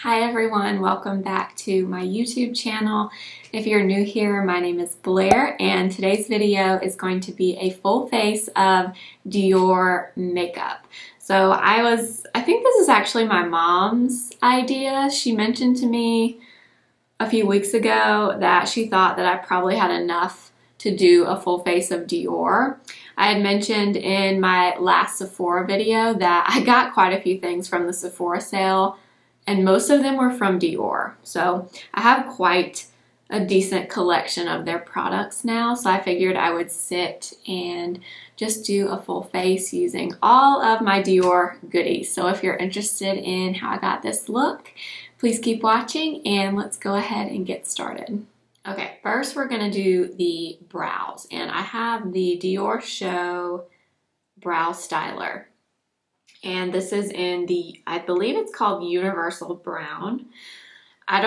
Hi everyone, welcome back to my YouTube channel. If you're new here, my name is Blair and today's video is going to be a full face of Dior makeup. So I think this is actually my mom's idea. She mentioned to me a few weeks ago that she thought that I probably had enough to do a full face of Dior. I had mentioned in my last Sephora video that I got quite a few things from the Sephora sale, and most of them were from Dior. So I have quite a decent collection of their products now. So I figured I would sit and just do a full face using all of my Dior goodies. So if you're interested in how I got this look, please keep watching and let's go ahead and get started. Okay, first we're gonna do the brows, and I have the Diorshow Brow Styler. And this is in the, I believe it's called Universal Brown. I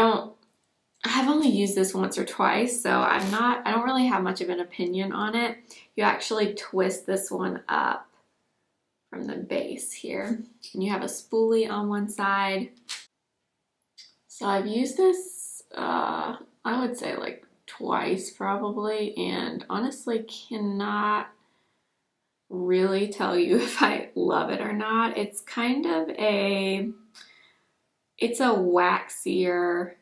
have only used this once or twice, so I don't really have much of an opinion on it. You actually twist this one up from the base here, and you have a spoolie on one side. So I've used this, I would say like twice probably, and honestly cannot really tell you if I love it or not. It's kind of it's a waxier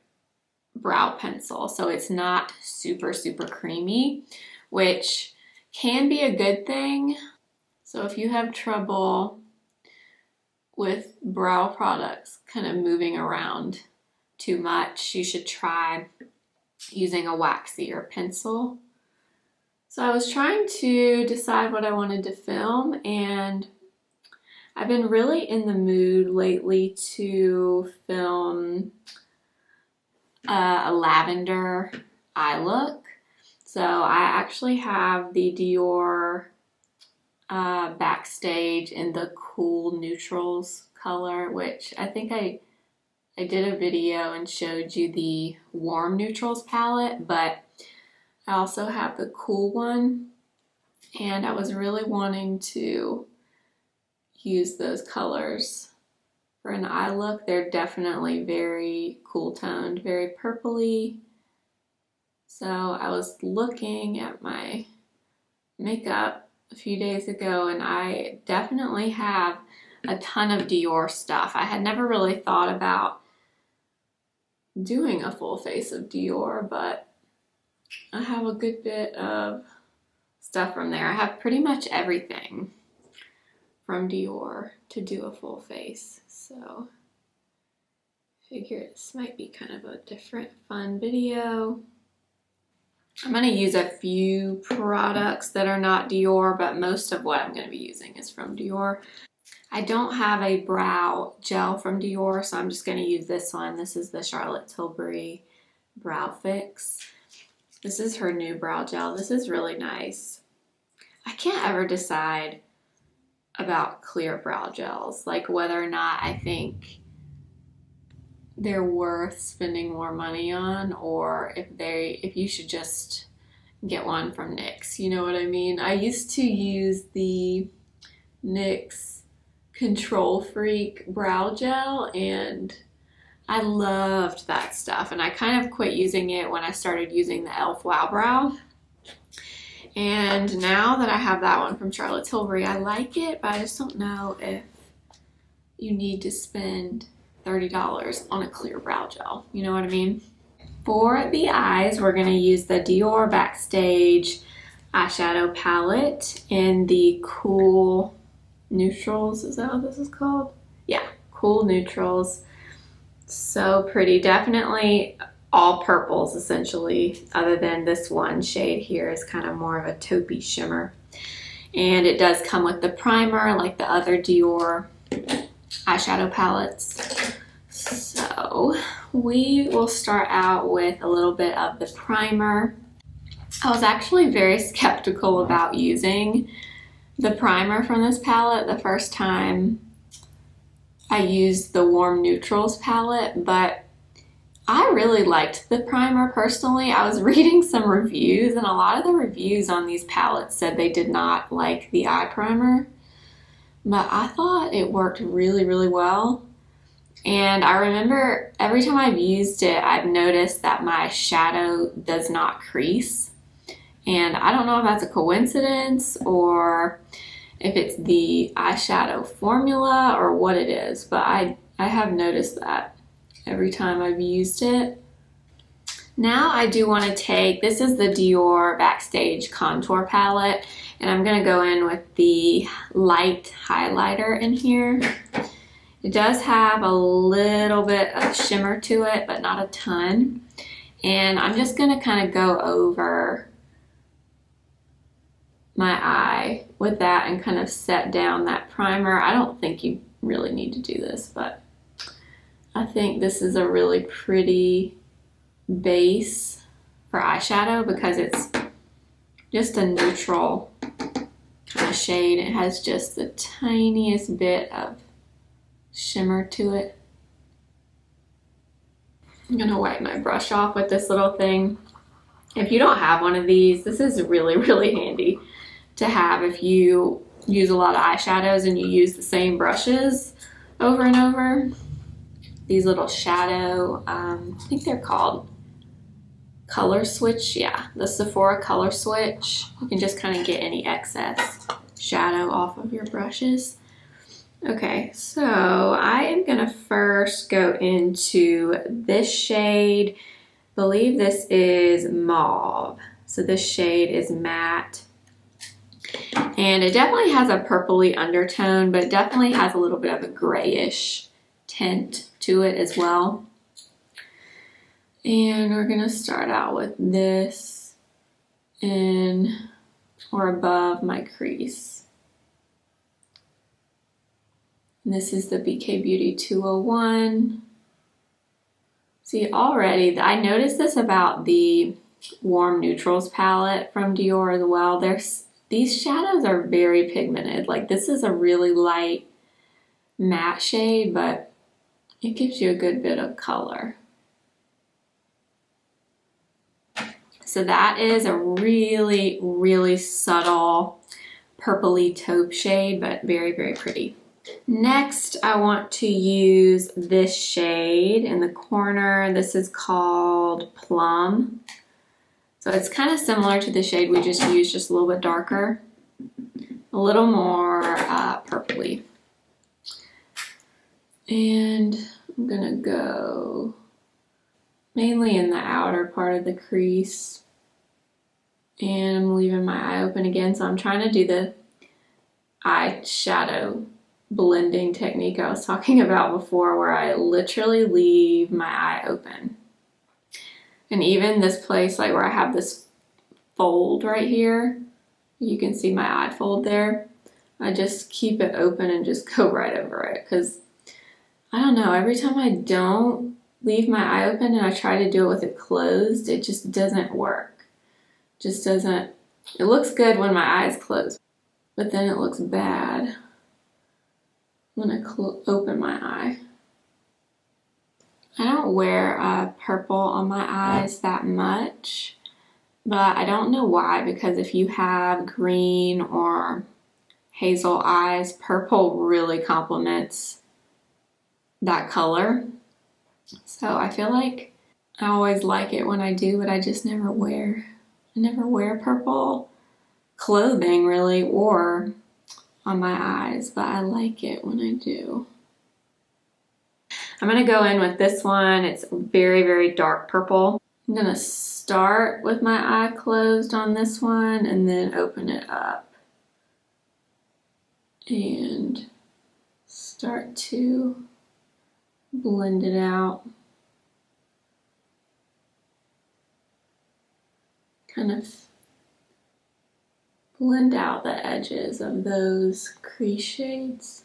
brow pencil, so it's not super creamy, which can be a good thing. So if you have trouble with brow products kind of moving around too much, you should try using a waxier pencil. So I was trying to decide what I wanted to film, and I've been really in the mood lately to film a lavender eye look. So I actually have the Dior Backstage in the cool neutrals color, which I think I did a video and showed you the warm neutrals palette, but I also have the cool one, and I was really wanting to use those colors for an eye look. They're definitely very cool toned, very purpley. So I was looking at my makeup a few days ago, and I definitely have a ton of Dior stuff. I had never really thought about doing a full face of Dior, but I have a good bit of stuff from there. I have pretty much everything from Dior to do a full face. So I figure this might be kind of a different fun video. I'm going to use a few products that are not Dior, but most of what I'm going to be using is from Dior. I don't have a brow gel from Dior, so I'm just going to use this one. This is the Charlotte Tilbury Brow Fix. This is her new brow gel. This is really nice. I can't ever decide about clear brow gels, like whether or not I think they're worth spending more money on, or if you should just get one from NYX. You know what I mean? I used to use the NYX Control Freak brow gel, and I loved that stuff, and I kind of quit using it when I started using the e.l.f. Wow Brow. And now that I have that one from Charlotte Tilbury, I like it, but I just don't know if you need to spend $30 on a clear brow gel. You know what I mean? For the eyes, we're going to use the Dior Backstage eyeshadow palette in the Cool Neutrals. Is that what this is called? Yeah, Cool Neutrals. So pretty. Definitely all purples essentially, other than this one shade here is kind of more of a taupey shimmer. And it does come with the primer like the other Dior eyeshadow palettes. So we will start out with a little bit of the primer. I was actually very skeptical about using the primer from this palette the first time I used the Warm Neutrals palette, but I really liked the primer personally. I was reading some reviews, and a lot of the reviews on these palettes said they did not like the eye primer, but I thought it worked really well. And I remember every time I've used it, I've noticed that my shadow does not crease. And I don't know if that's a coincidence or if it's the eyeshadow formula or what it is, but I have noticed that every time I've used it. Now I do want to take, this is the Dior Backstage contour palette, and I'm going to go in with the light highlighter in here. It does have a little bit of shimmer to it, but not a ton. And I'm just going to kind of go over my eye with that and kind of set down that primer. I don't think you really need to do this, but I think this is a really pretty base for eyeshadow because it's just a neutral kind of shade. It has just the tiniest bit of shimmer to it. I'm gonna wipe my brush off with this little thing. If you don't have one of these, this is really, really handy to have if you use a lot of eyeshadows and you use the same brushes over and over. These little shadow, I think they're called color switch. Yeah, the Sephora color switch. You can just kind of get any excess shadow off of your brushes. Okay, so I am gonna first go into this shade. I believe this is mauve. So this shade is matte. And it definitely has a purpley undertone, but it definitely has a little bit of a grayish tint to it as well. And we're gonna start out with this in or above my crease. And this is the BK Beauty 201. See, already, I noticed this about the Warm Neutrals palette from Dior as well. These shadows are very pigmented. Like, this is a really light matte shade, but it gives you a good bit of color. So that is a really, really subtle purpley taupe shade, but very, very pretty. Next, I want to use this shade in the corner. This is called Plum. So it's kind of similar to the shade we just used, just a little bit darker, a little more purpley. And I'm gonna go mainly in the outer part of the crease. And I'm leaving my eye open again. So I'm trying to do the eyeshadow blending technique I was talking about before, where I literally leave my eye open. And even this place, like where I have this fold right here, you can see my eye fold there. I just keep it open and just go right over it, because I don't know, every time I don't leave my eye open and I try to do it with it closed, it just doesn't work. Just doesn't, it looks good when my eye is closed, but then it looks bad when I open my eye. I don't wear purple on my eyes that much, but I don't know why, because if you have green or hazel eyes, purple really complements that color. So I feel like I always like it when I do, but I just never wear purple clothing really, or on my eyes, but I like it when I do. I'm gonna go in with this one. It's very, very dark purple. I'm gonna start with my eye closed on this one and then open it up and start to blend it out. Kind of blend out the edges of those crease shades.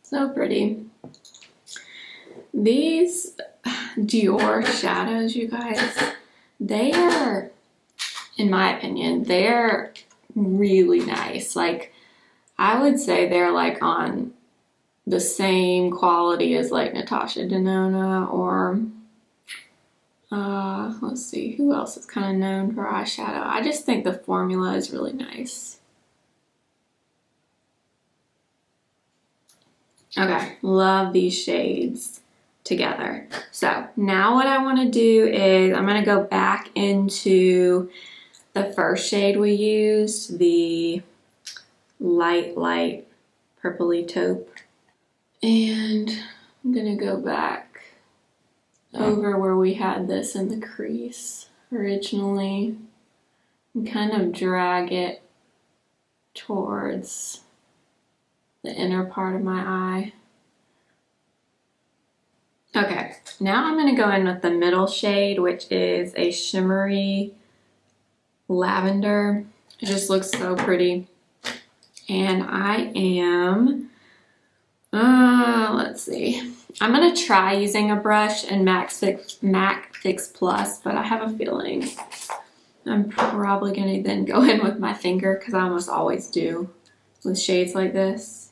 So pretty. These Dior shadows, you guys, they are, in my opinion, they're really nice. Like, I would say they're like on the same quality as like Natasha Denona or let's see, who else is kind of known for eyeshadow. I just think the formula is really nice. Okay, love these shades together. So now what I want to do is I'm going to go back into the first shade we used, the light purpley taupe. And I'm going to go back over where we had this in the crease originally and kind of drag it towards the inner part of my eye. Okay, now I'm going to go in with the middle shade, which is a shimmery lavender. It just looks so pretty. And I am, let's see. I'm going to try using a brush in MAC Fix Plus, but I have a feeling I'm probably going to then go in with my finger because I almost always do with shades like this,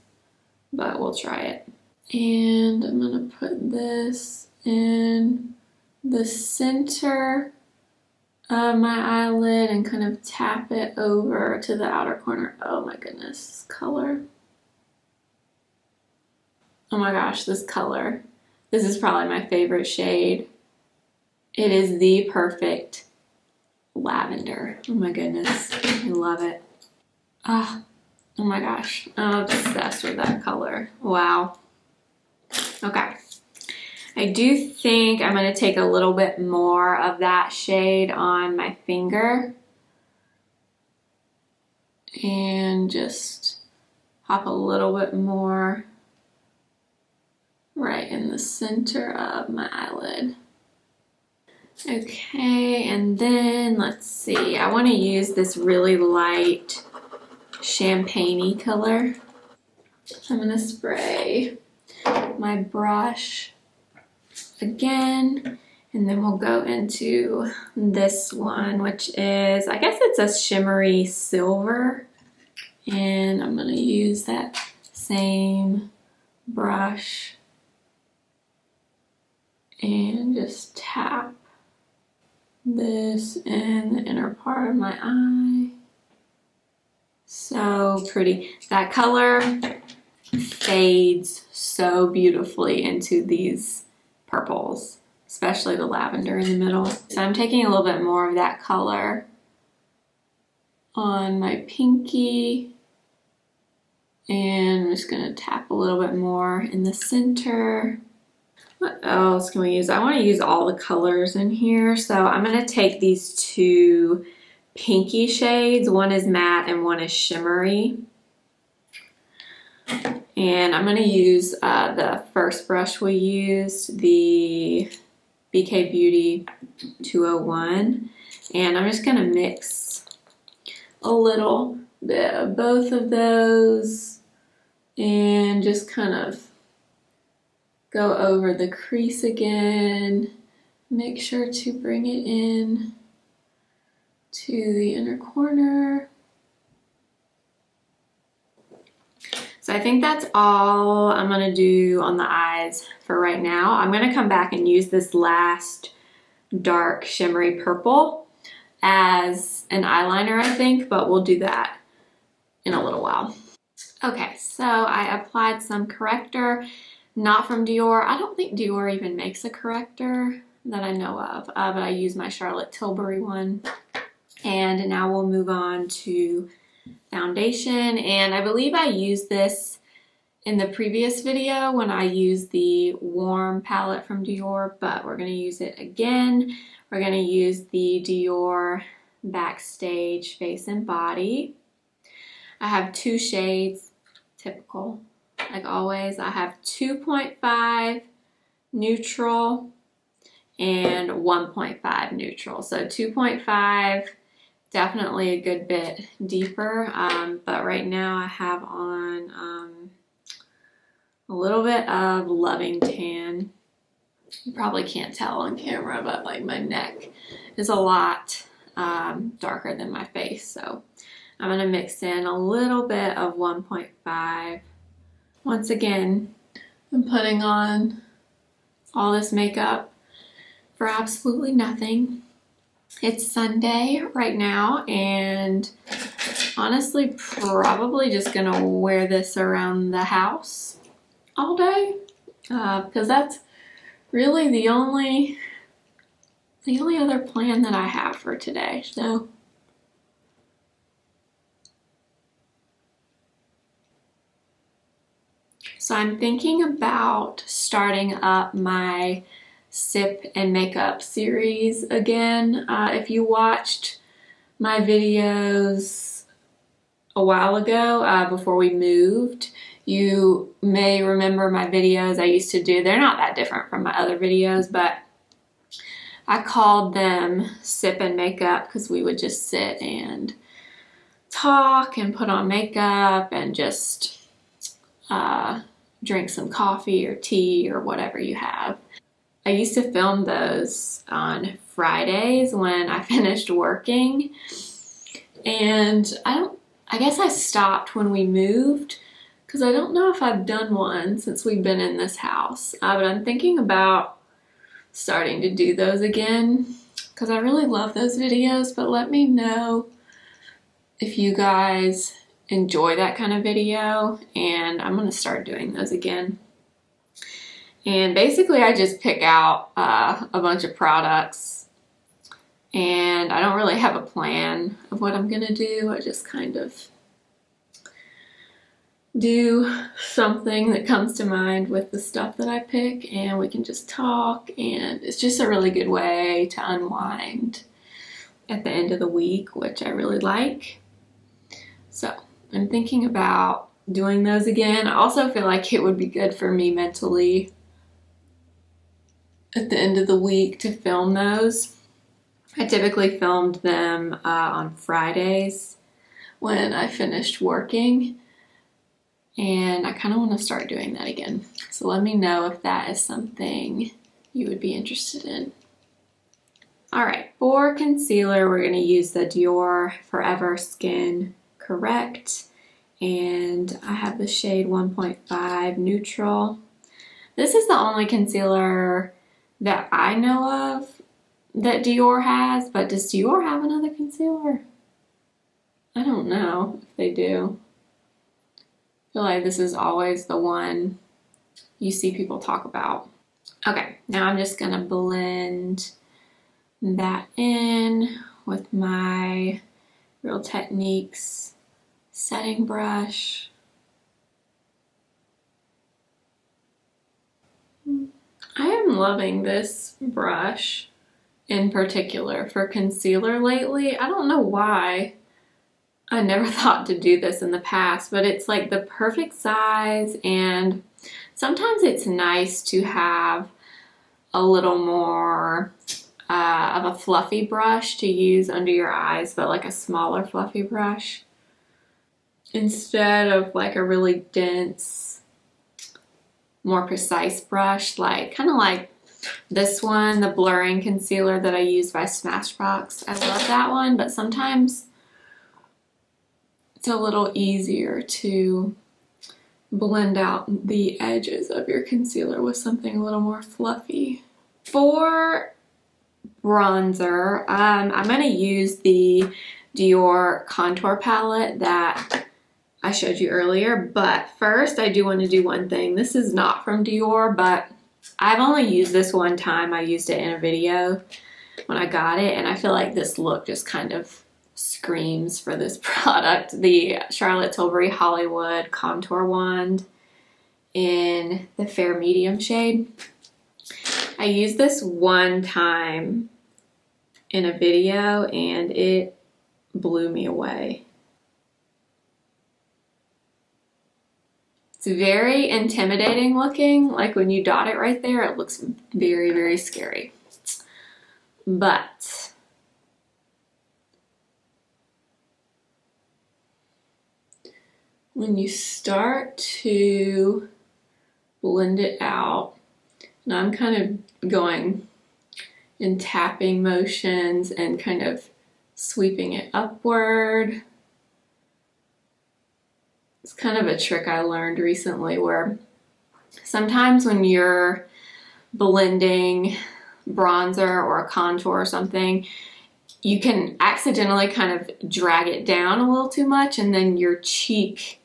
but we'll try it. And I'm going to put this in the center of my eyelid and kind of tap it over to the outer corner. Oh my goodness, this color. Oh my gosh, this color. This is probably my favorite shade. It is the perfect lavender. Oh my goodness, I love it. Oh my gosh, I'm obsessed with that color. Wow. Okay. I do think I'm going to take a little bit more of that shade on my finger and just pop a little bit more right in the center of my eyelid. Okay, and then let's see, I want to use this really light champagne-y color. I'm going to spray my brush again, and then we'll go into this one, which is, I guess it's a shimmery silver, and I'm going to use that same brush and just tap this in the inner part of my eye. So pretty. That color fades so beautifully into these purples, especially the lavender in the middle. So I'm taking a little bit more of that color on my pinky, and I'm just gonna tap a little bit more in the center. What else can we use? I want to use all the colors in here, so I'm gonna take these two pinky shades. One is matte and one is shimmery. And I'm going to use the first brush we used, the BK Beauty 201. And I'm just going to mix a little bit of both of those and just kind of go over the crease again. Make sure to bring it in to the inner corner. So I think that's all I'm going to do on the eyes for right now. I'm going to come back and use this last dark shimmery purple as an eyeliner, I think, but we'll do that in a little while. Okay, so I applied some corrector, not from Dior. I don't think Dior even makes a corrector that I know of, but I use my Charlotte Tilbury one. And now we'll move on to foundation, and I believe I used this in the previous video when I used the warm palette from Dior, but we're going to use it again. We're going to use the Dior Backstage Face and Body. I have two shades, typical, like always. I have 2.5 neutral and 1.5 neutral. So 2.5, definitely a good bit deeper, but right now I have on a little bit of Loving Tan. You probably can't tell on camera, but like my neck is a lot darker than my face, so I'm going to mix in a little bit of 1.5. Once again, I'm putting on all this makeup for absolutely nothing. It's Sunday right now, and honestly probably just gonna wear this around the house all day, because that's really the only other plan that I have for today. So I'm thinking about starting up my sip and makeup series again. If you watched my videos a while ago, before we moved, you may remember my videos I used to do. They're not that different from my other videos, but I called them sip and makeup because we would just sit and talk and put on makeup and just drink some coffee or tea or whatever you have. I used to film those on Fridays when I finished working, and I guess I stopped when we moved because I don't know if I've done one since we've been in this house, but I'm thinking about starting to do those again because I really love those videos. But let me know if you guys enjoy that kind of video, and I'm gonna start doing those again. And basically I just pick out a bunch of products, and I don't really have a plan of what I'm gonna do. I just kind of do something that comes to mind with the stuff that I pick, and we can just talk, and it's just a really good way to unwind at the end of the week, which I really like. So I'm thinking about doing those again. I also feel like it would be good for me mentally at the end of the week to film those. I typically filmed them on Fridays when I finished working, and I kind of want to start doing that again. So let me know if that is something you would be interested in. All right, for concealer, we're going to use the Dior Forever Skin Correct, and I have the shade 1.5 Neutral. This is the only concealer that I know of that Dior has, but does Dior have another concealer? I don't know if they do. I feel like this is always the one you see people talk about. Okay, now I'm just gonna blend that in with my Real Techniques setting brush. I am loving this brush in particular for concealer lately. I don't know why. I never thought to do this in the past, but it's like the perfect size, and sometimes it's nice to have a little more of a fluffy brush to use under your eyes, but like a smaller fluffy brush instead of like a really dense, more precise brush, like kind of like this one, the blurring concealer that I use by Smashbox. I love that one, but sometimes it's a little easier to blend out the edges of your concealer with something a little more fluffy. For bronzer, I'm going to use the Dior contour palette that I showed you earlier, but first I do want to do one thing. This is not from Dior, but I've only used this one time. I used it in a video when I got it, and I feel like this look just kind of screams for this product. The Charlotte Tilbury Hollywood Contour Wand in the Fair Medium shade. I used this one time in a video and it blew me away. It's very intimidating looking. Like when you dot it right there, it looks very, very scary. But when you start to blend it out, and I'm kind of going in tapping motions and kind of sweeping it upward. It's kind of a trick I learned recently where sometimes when you're blending bronzer or a contour or something, you can accidentally kind of drag it down a little too much, and then your cheek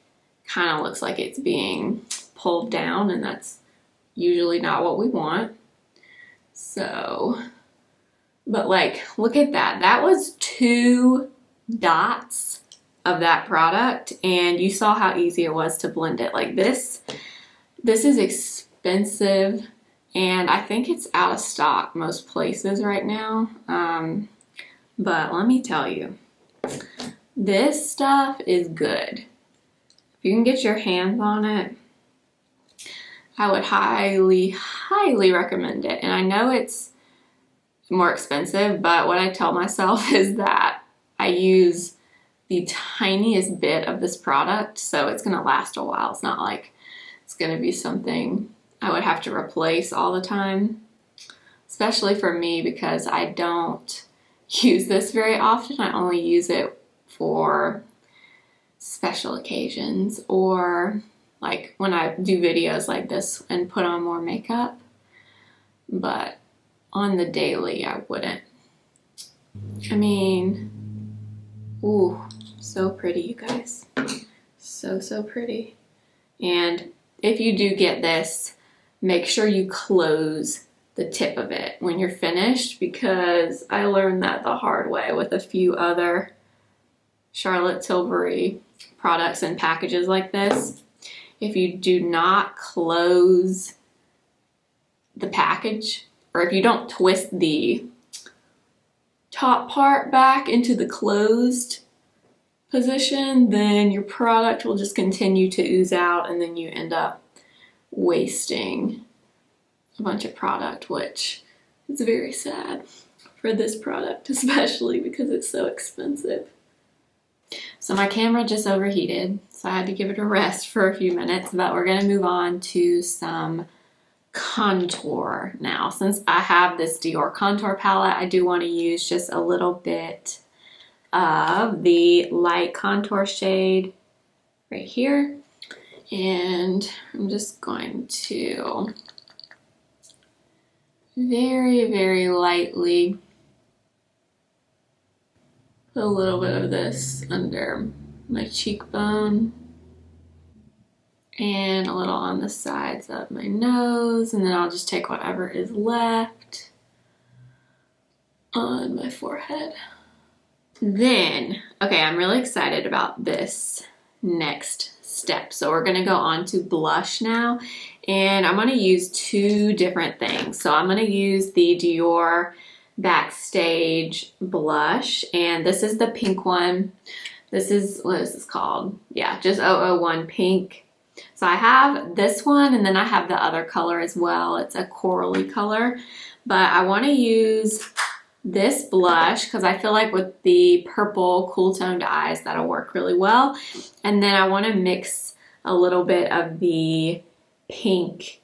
kind of looks like it's being pulled down, and that's usually not what we want. So, but like, look at that. That was 2 dots of that product, and you saw how easy it was to blend it. Like this is expensive, and I think it's out of stock most places right now. But let me tell you, this stuff is good. If you can get your hands on it, I would highly, highly recommend it. And I know it's more expensive, but what I tell myself is that I use the tiniest bit of this product, so it's gonna last a while. It's not like it's gonna be something I would have to replace all the time, especially for me because I don't use this very often. I only use it for special occasions or like when I do videos like this and put on more makeup, but on the daily I wouldn't. I mean, ooh, so pretty, you guys. So pretty. And if you do get this, make sure you close the tip of it when you're finished, because I learned that the hard way with a few other Charlotte Tilbury products and packages like this. If you do not close the package, or if you don't twist the top part back into the closed position, then your product will just continue to ooze out, and then you end up wasting a bunch of product, which is very sad for this product, especially because it's so expensive. So my camera just overheated, so I had to give it a rest for a few minutes, but we're gonna move on to some contour now. Since I have this Dior contour palette, I do want to use just a little bit of the light contour shade right here, and I'm just going to very lightly put a little bit of this under my cheekbone and a little on the sides of my nose, and then I'll just take whatever is left on my forehead. Then, okay, I'm really excited about this next step. So we're gonna go on to blush now, and I'm gonna use 2 different things. So I'm gonna use the Dior Backstage blush, and this is the pink one. This is, what is this called? Yeah, just 001 pink. So I have this one, and then I have the other color as well. It's a corally color, but I want to use this blush because I feel like with the purple cool toned eyes that'll work really well. And then I want to mix a little bit of the pink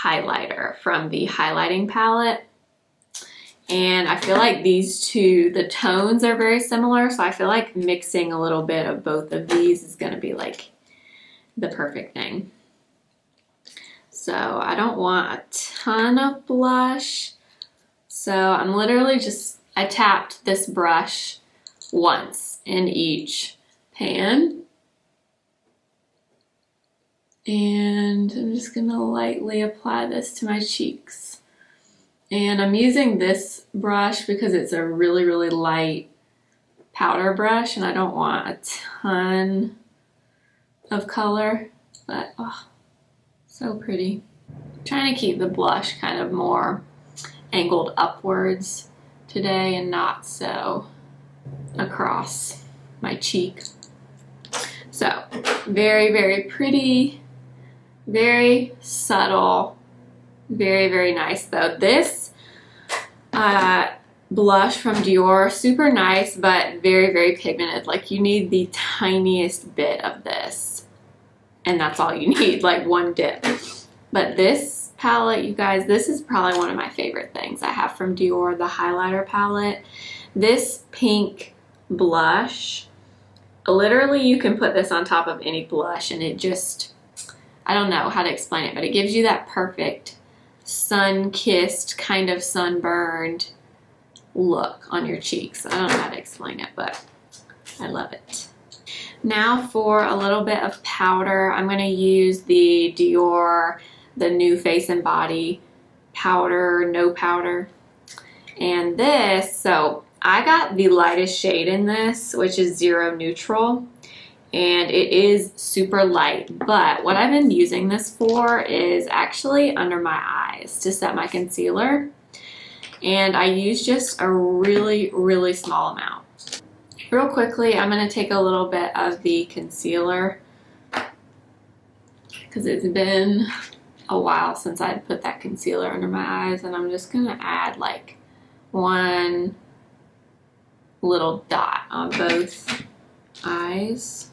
highlighter from the highlighting palette. And I feel like these two, the tones are very similar, so I feel like mixing a little bit of both of these is going to be like the perfect thing. So I don't want a ton of blush. So I'm literally just, I tapped this brush once in each pan. And I'm just gonna lightly apply this to my cheeks. And I'm using this brush because it's a really light powder brush, and I don't want a ton of color, but oh, so pretty. I'm trying to keep the blush kind of more angled upwards today and not so across my cheek. So very pretty, very subtle, very nice though. This blush from Dior, super nice, but very pigmented. Like you need the tiniest bit of this, and that's all you need, like one dip. But this palette, you guys, this is probably one of my favorite things I have from Dior, the highlighter palette. This pink blush, literally you can put this on top of any blush and it just, I don't know how to explain it, but it gives you that perfect sun-kissed, kind of sunburned look on your cheeks. I don't know how to explain it, but I love it. Now for a little bit of powder, I'm going to use the Dior, the new Face and Body powder, no powder. And this, so I got the lightest shade in this, which is Zero Neutral. And it is super light, but what I've been using this for is actually under my eyes to set my concealer. And I use just a really, really small amount. Real quickly, I'm going to take a little bit of the concealer because it's been a while since I put that concealer under my eyes, and I'm just going to add like one little dot on both eyes.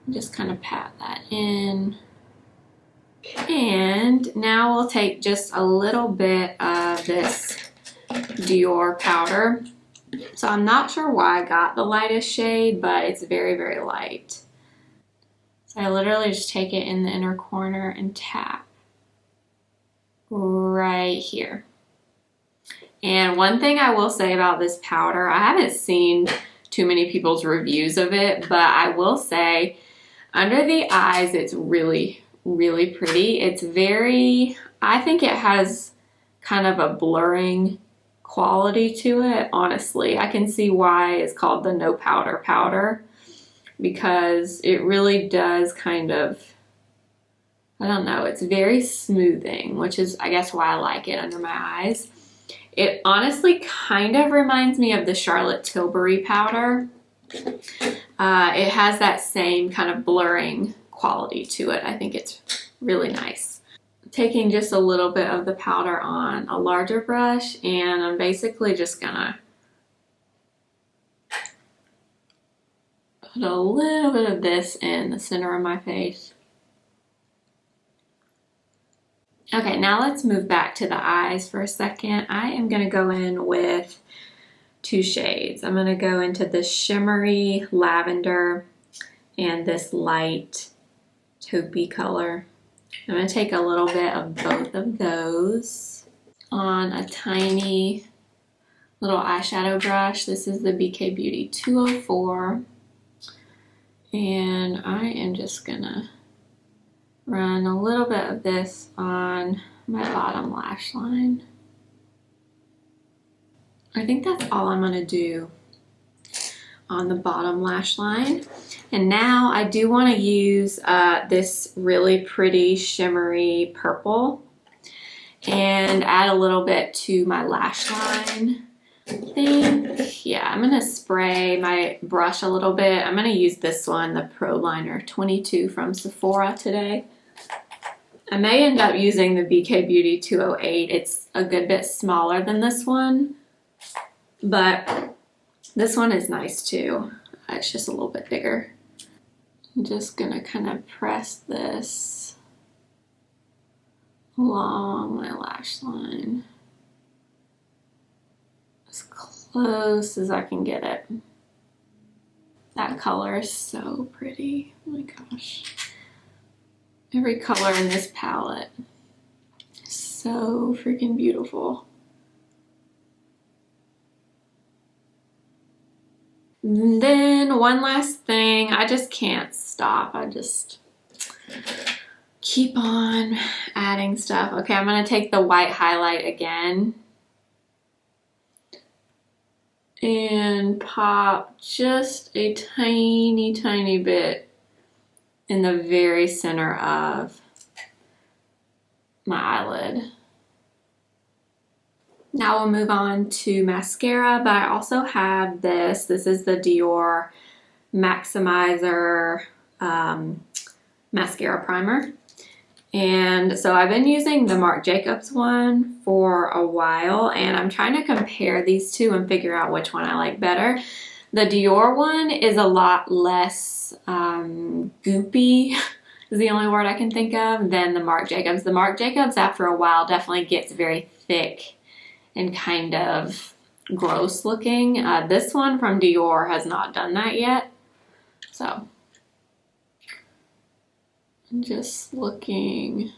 Just kind of pat that in. And now we'll take just a little bit of this Dior powder. So I'm not sure why I got the lightest shade, but it's very, very light. So I literally just take it in the inner corner and tap right here. And one thing I will say about this powder, I haven't seen too many people's reviews of it, but I will say under the eyes, it's really, really pretty. It's very, I think it has kind of a blurring quality to it, honestly. I can see why it's called the no powder powder, because it really does kind of, I don't know, it's very smoothing, which is, I guess, why I like it under my eyes. It honestly kind of reminds me of the Charlotte Tilbury powder. It has that same kind of blurring quality to it. I think it's really nice. Taking just a little bit of the powder on a larger brush, and I'm basically just gonna put a little bit of this in the center of my face. Okay, now let's move back to the eyes for a second. I am gonna go in with two shades. I'm going to go into this shimmery lavender and this light taupey color. I'm going to take a little bit of both of those on a tiny little eyeshadow brush. This is the BK Beauty 204. And I am just going to run a little bit of this on my bottom lash line. I think that's all I'm going to do on the bottom lash line. And now I do want to use this really pretty shimmery purple and add a little bit to my lash line. I think, yeah, I'm going to spray my brush a little bit. I'm going to use this one, the Pro Liner 22 from Sephora today. I may end up using the BK Beauty 208. It's a good bit smaller than this one, but this one is nice too. It's just a little bit bigger. I'm just gonna kind of press this along my lash line as close as I can get it. That color is so pretty. Oh my gosh. Every color in this palette is so freaking beautiful. And then one last thing, I just can't stop. I just keep on adding stuff. Okay, I'm gonna take the white highlight again and pop just a tiny, tiny bit in the very center of my eyelid. Now we'll move on to mascara, but I also have this. This is the Dior Maximizer mascara primer. And so I've been using the Marc Jacobs one for a while, and I'm trying to compare these two and figure out which one I like better. The Dior one is a lot less goopy, is the only word I can think of, than the Marc Jacobs. The Marc Jacobs, after a while, definitely gets very thick and kind of gross looking. This one from Dior has not done that yet. So I'm just looking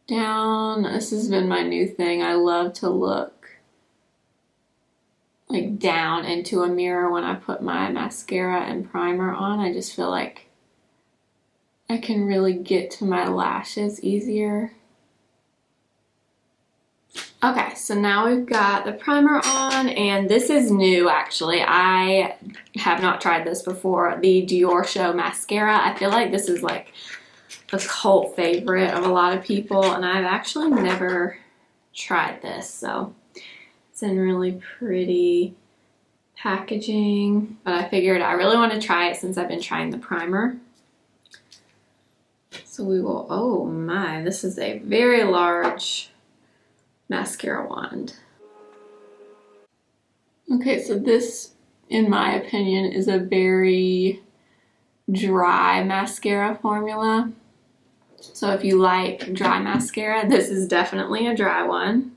down. This has been my new thing. I love to look like down into a mirror when I put my mascara and primer on. I just feel like I can really get to my lashes easier. Okay, so now we've got the primer on, and this is new actually. I have not tried this before, the Diorshow Mascara. I feel like this is like a cult favorite of a lot of people, and I've actually never tried this, so it's in really pretty packaging, but I figured I really want to try it since I've been trying the primer. So we will, oh my, this is a very large mascara wand. Okay, so this, in my opinion, is a very dry mascara formula. So if you like dry mascara, this is definitely a dry one.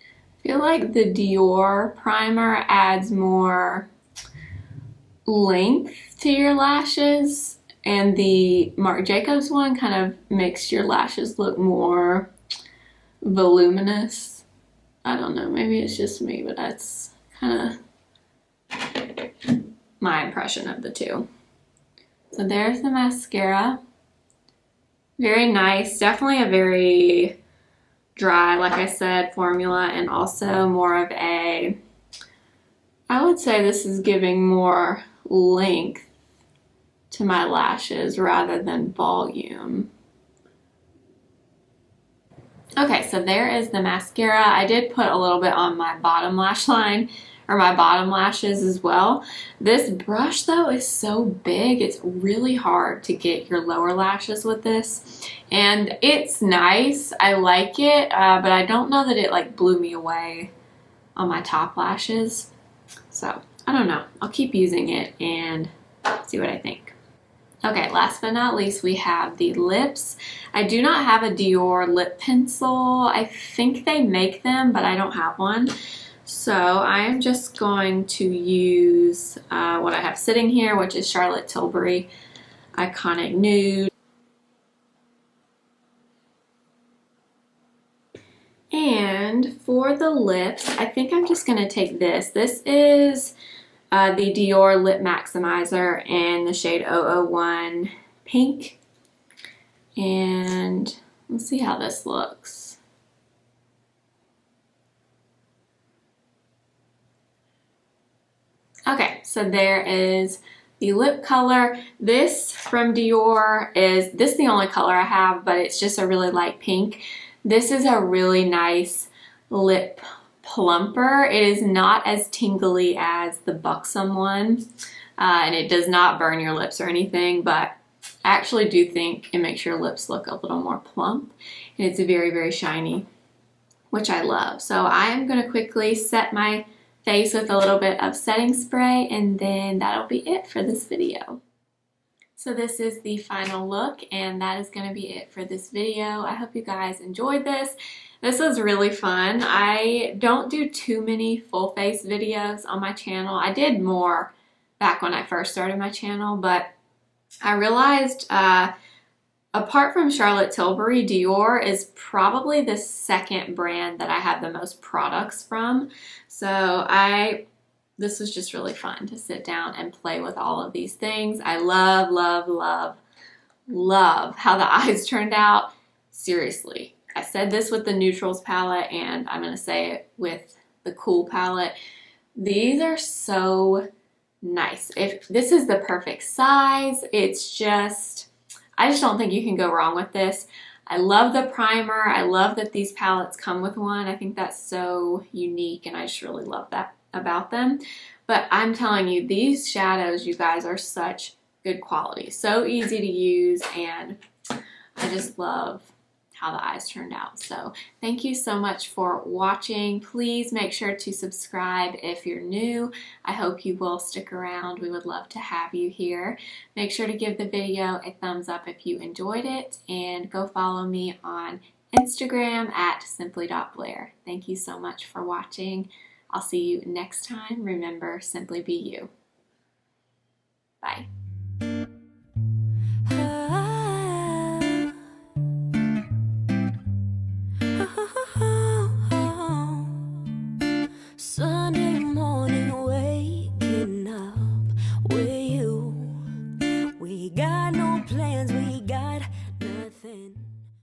I feel like the Dior primer adds more length to your lashes, and the Marc Jacobs one kind of makes your lashes look more voluminous. I don't know, maybe it's just me, but that's kind of my impression of the two. So there's the mascara. Very nice, definitely a very dry, like I said, formula, and also more of a, I would say this is giving more length to my lashes rather than volume. Okay, so there is the mascara. I did put a little bit on my bottom lash line, or my bottom lashes as well. This brush though is so big, it's really hard to get your lower lashes with this. And it's nice, I like it, but I don't know that it like blew me away on my top lashes. So, I don't know. I'll keep using it and see what I think. Okay, last but not least, we have the lips. I do not have a Dior lip pencil. I think they make them, but I don't have one. So I am just going to use what I have sitting here, which is Charlotte Tilbury Iconic Nude. And for the lips, I think I'm just gonna take this. This is the Dior Lip Maximizer in the shade 001 Pink. And let's see how this looks. Okay, so there is the lip color. This from Dior this is the only color I have, but it's just a really light pink. This is a really nice lip plumper. It is not as tingly as the Buxom one, and it does not burn your lips or anything, but I actually do think it makes your lips look a little more plump, and it's very, very shiny, which I love. So I am going to quickly set my face with a little bit of setting spray, and then that'll be it for this video. So this is the final look, and that is going to be it for this video. I hope you guys enjoyed this. This was really fun. I don't do too many full face videos on my channel. I did more back when I first started my channel, but I realized apart from Charlotte Tilbury, Dior is probably the second brand that I have the most products from. So this was just really fun to sit down and play with all of these things. I love, love, love, love how the eyes turned out. Seriously. I said this with the neutrals palette, and I'm going to say it with the cool palette. These are so nice. If this is the perfect size, it's just, I just don't think you can go wrong with this. I love the primer. I love that these palettes come with one. I think that's so unique, and I just really love that about them. But I'm telling you, these shadows, you guys, are such good quality. So easy to use, and I just love how the eyes turned out. So thank you so much for watching. Please make sure to subscribe if you're new. I hope you will stick around. We would love to have you here. Make sure to give the video a thumbs up if you enjoyed it, and go follow me on Instagram at simply.blair. Thank you so much for watching. I'll see you next time. Remember, simply be you. Bye.